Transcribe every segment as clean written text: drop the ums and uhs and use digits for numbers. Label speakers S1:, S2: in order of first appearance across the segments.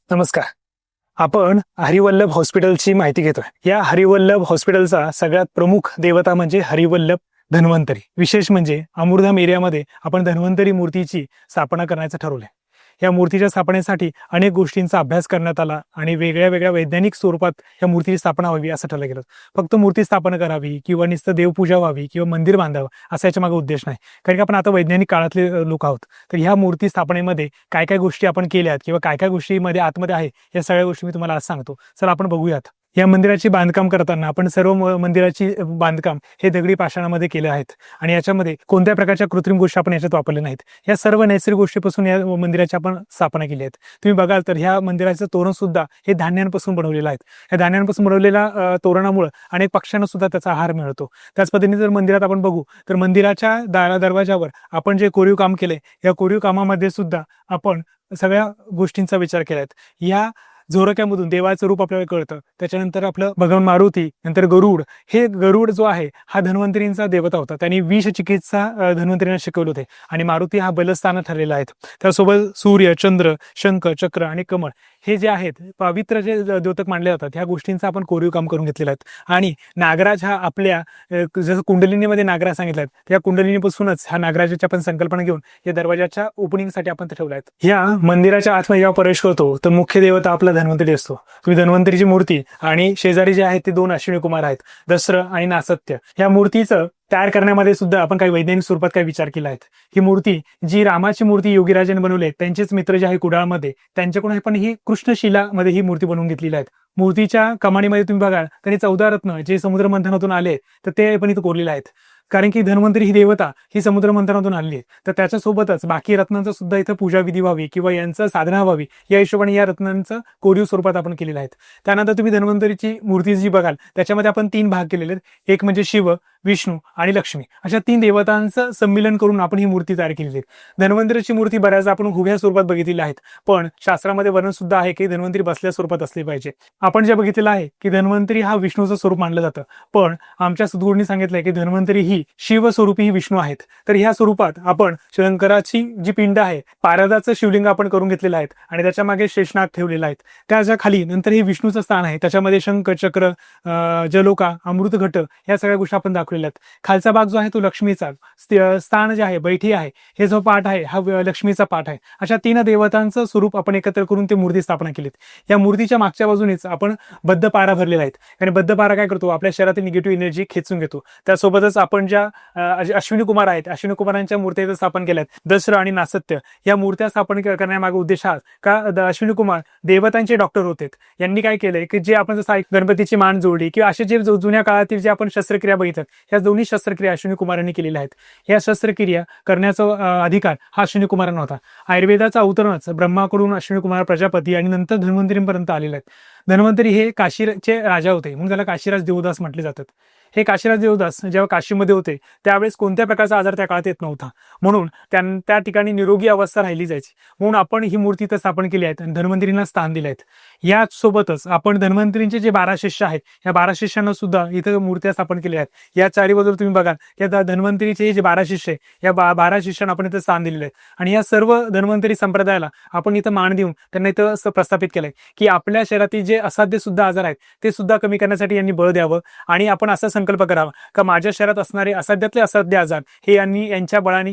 S1: नमस्कार. आपण हरिवल्लभ हॉस्पिटलची माहिती घेतोय. या हरिवल्लभ हॉस्पिटलचा सगळ्यात प्रमुख देवता म्हणजे हरिवल्लभ धन्वंतरी. विशेष म्हणजे अमृधाम एरियामध्ये आपण धन्वंतरी मूर्तीची स्थापना करण्याचं ठरवलंय. या मूर्तीच्या स्थापनेसाठी अनेक गोष्टींचा अभ्यास करण्यात आला आणि वेगळ्या वेगळ्या वैज्ञानिक स्वरूपात या मूर्तीची स्थापना व्हावी असं ठरलं गेलं. फक्त मूर्ती स्थापना करावी किंवा नुसतं देवपूजा व्हावी किंवा मंदिर बांधावं असा याच्या मागे उद्देश नाही. कारण की आपण आता वैज्ञानिक काळातले लोक आहोत. तर ह्या मूर्ती स्थापनेमध्ये काय काय गोष्टी आपण केल्यात किंवा काय काय गोष्टीमध्ये आतमध्ये आहे या सगळ्या गोष्टी मी तुम्हाला आज सांगतो. चला आपण बघूयात. या मंदिराची बांधकाम करताना आपण सर्व मंदिराची बांधकाम हे दगडी पाषाणामध्ये केले आहेत आणि याच्यामध्ये कोणत्या प्रकारच्या कृत्रिम गोष्टी आपण याच्यात वापरल्या नाहीत. या सर्व नैसर्गिक गोष्टीपासून या मंदिराची आपण स्थापना केली आहेत. तुम्ही बघाल तर ह्या मंदिराचं तोरण सुद्धा हे धान्यांपासून बनवलेलं आहे. या धान्यांपासून बनवलेल्या तोरणामुळे अनेक पक्ष्यांना सुद्धा त्याचा आहार मिळतो. त्याच पद्धतीने जर मंदिरात आपण बघू तर मंदिराच्या दरवाजावर आपण जे कोरीव काम केले या कोरीव कामामध्ये सुद्धा आपण सगळ्या गोष्टींचा विचार केलाय. या झोरक्यामधून देवाचं रूप आपल्याला कळतं. त्याच्यानंतर आपलं भगवान मारुती, नंतर गरुड. हे गरुड जो आहे हा धन्वंतरींचा देवता होता. त्यांनी विष चिकित्सा धन्वंतरींना शिकवले होते आणि मारुती हा बलस्थान ठरलेला आहे. त्यासोबत सूर्य, चंद्र, शंख, चक्र आणि कमळ हे जे आहेत पवित्र जे द्योतक मानले जातात ह्या गोष्टींचा आपण कोरीव काम करून घेतलेला आहे. आणि नागराज हा आपल्या जसं कुंडलिनीमध्ये नागराज सांगितलाय त्या कुंडलिनीपासूनच हा नागराजाची आपण संकल्पना घेऊन या दरवाजाच्या ओपनिंगसाठी आपण ते ठेवलाय. या मंदिराच्या आतमध्ये जेव्हा प्रवेश करतो तर मुख्य देवता आपला धन्वंतरी असतो. तुम्ही धन्वंतरीची मूर्ती आणि शेजारी जे आहेत ते दोन अश्विनी कुमार आहेत, दस्र आणि नासत्य. या मूर्तीचं तयार करण्यामध्ये सुद्धा आपण काही वैज्ञानिक स्वरूपात काही विचार केला आहे. ही मूर्ती जी रामाची मूर्ती योगीराजाने बनवली त्यांचेच मित्र जे आहे कुडाळमध्ये त्यांच्याकडून आपण ही कृष्णशिलामध्ये ही मूर्ती बनवून घेतलेली आहे. मूर्तीच्या कमानीमध्ये तुम्ही बघाल तर 14 रत्न जे समुद्र मंथनातून आले तर ते पण इथं कोरलेले आहेत. कारण की धन्वंतरी ही देवता ही समुद्र मंथनातून आली आहे. तर त्याच्यासोबतच बाकी रत्नांचा सुद्धा इथं पूजा विधी व्हावी किंवा यांचं साधना व्हावी या हिशोबाने या रत्नांचं कोरीव स्वरूपात आपण केलेलं आहे. त्यानंतर तुम्ही धन्वंतरीची मूर्ती जी बघाल त्याच्यामध्ये आपण 3 भाग केलेले आहेत. एक म्हणजे शिव, विष्णू आणि लक्ष्मी अशा 3 देवतांचं संमिलन करून आपण ही मूर्ती तयार केलेली आहे. धन्वंतरीची मूर्ती बऱ्याचदा आपण उभ्या स्वरूपात बघितलेली आहेत, पण शास्त्रामध्ये वर्णन सुद्धा आहे की धन्वंतरी बसल्या स्वरूपात असले पाहिजे. आपण जे बघितलेलं आहे की धन्वंतरी हा विष्णूचं स्वरूप मानलं जातं, पण आमच्या सद्गुरूंनी सांगितलंय की धन्वंतरी ही शिव स्वरूपी ही विष्णू आहेत. तर ह्या स्वरूपात आपण शंकराची जी पिंड आहे पारदाचं शिवलिंग आपण करून घेतलेलं आहे आणि त्याच्या मागे शेषनाग ठेवलेला आहे. त्याच्या खाली नंतर हे विष्णूचं स्थान आहे, त्याच्यामध्ये शंख, चक्र, जलोका, अमृत घट या सगळ्या गोष्टी आपण दाखवलेल्या आहेत. खालचा भाग जो आहे तो लक्ष्मीचा स्थान जे आहे, बैठी आहे, हे जो पाठ आहे हा लक्ष्मीचा पाठ आहे. अशा 3 देवतांचं स्वरूप आपण एकत्र करून ते मूर्ती स्थापना केलीत. या मूर्तीच्या मागच्या बाजूनेच आपण बद्ध पारा भरलेला आहेत. आणि बद्ध पारा काय करतो, आपल्या शरीरातील निगेटिव्ह एनर्जी खेचून घेतो. त्यासोबतच आपण ज्या अश्विनी कुमार आहेत, अश्विनी कुमारांच्या मूर्त्या इथं स्थापन केल्यात. दस्र आणि नासत्य या मूर्त्या स्थापन करण्यामागे उद्देश हा का अश्विनी कुमार देवतांचे डॉक्टर होते. यांनी काय केलंय की जे आपण जसं गणपतीची मान जोडली किंवा असे जे जुन्या काळातील जे आपण शस्त्रक्रिया बघितल्यात ह्या दोन्ही शस्त्रक्रिया अश्विनी कुमारांनी केलेल्या आहेत. या शस्त्रक्रिया करण्याचा अधिकार हा अश्विनी कुमारांना होता. आयुर्वेदाचा अवतरणच ब्रह्माकडून अश्विनी कुमार प्रजापती आणि नंतर धन्वंतरीपर्यंत आलेले आहेत. धन्वंतरी हे काशीचे राजा होते म्हणून त्याला काशीराज देवदास म्हटले जातात. हे काशीराज देवदास जेव्हा काशीमध्ये होते त्यावेळेस कोणत्या प्रकारचा आजार त्या काळात येत नव्हता, म्हणून त्या ठिकाणी निरोगी अवस्था राहिली जायची. म्हणून आपण ही मूर्ती इथं स्थापन केली आहे आणि धन्वंतरींना स्थान दिले आहेत. यासोबतच आपण धन्वंतरींचे जे 12 शिष्य आहेत या 12 शिष्यांना सुद्धा इथं मूर्त्या स्थापन केल्या आहेत. या चारी बाजूला तुम्ही बघाल या धन्वंतरीचे जे 12 शिष्य आहे या 12 शिष्यांना आपण इथं स्थान दिलेले आहे. आणि या सर्व धन्वंतरी संप्रदायाला आपण इथं मान देऊन त्यांना इथं प्रस्थापित केलंय की आपल्या शरीरातील जे असाध्य सुद्धा आजार आहेत ते सुद्धा कमी करण्यासाठी यांनी बळ द्यावं आणि आपण असा संकल्प करावा का माझ्या शरीरात असणारे असाध्यातले असाध्य आजार हे यांच्या बळाने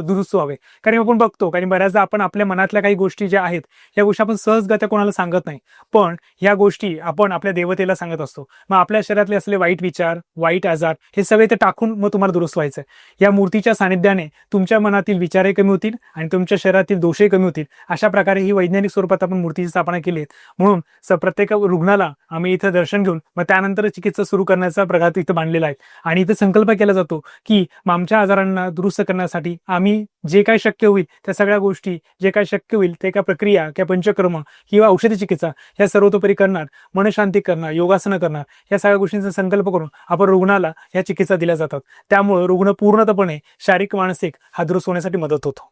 S1: दुरुस्त व्हावे. कारण आपण बघतो कारण बऱ्याचदा आपण आपल्या मनातल्या काही गोष्टी ज्या आहेत या गोष्टी आपण सहजगत्या कोणाला सांगत नाही, पण ह्या गोष्टी आपण आपल्या देवतेला सांगत असतो. मग आपल्या शरीरातले असले वाईट विचार, वाईट आजार हे सगळे ते टाकून मग तुम्हाला दुरुस्त व्हायचंय. या मूर्तीच्या सानिध्याने तुमच्या मनातील विचारही कमी होतील आणि तुमच्या शरीरातील दोषही कमी होतील. अशा प्रकारे ही वैज्ञानिक स्वरूपात आपण मूर्तीची स्थापना केली आहे. म्हणून प्रत्येक रुग्णाला आम्ही इथं दर्शन घेऊन मग त्यानंतर चिकित्सा सुरू करण्याचा प्रघात इथं मांडलेला आहे. आणि इथं संकल्प केला जातो की आमच्या आजारांना दुरुस्त करण्यासाठी आम्ही जे काही शक्य होईल त्या सगळ्या गोष्टी, जे काही शक्य होईल ते काय प्रक्रिया किंवा पंचकर्म किंवा औषधी चिकित्सा ह्या सर्वतोपरी करणार, मनशांती करणार, योगासनं करणार या सगळ्या गोष्टींचा संकल्प करून आपण रुग्णाला ह्या चिकित्सा दिल्या जातात. त्यामुळे रुग्ण पूर्णपणे शारीरिक मानसिक हा दुरुस्त होण्यासाठी मदत होतो.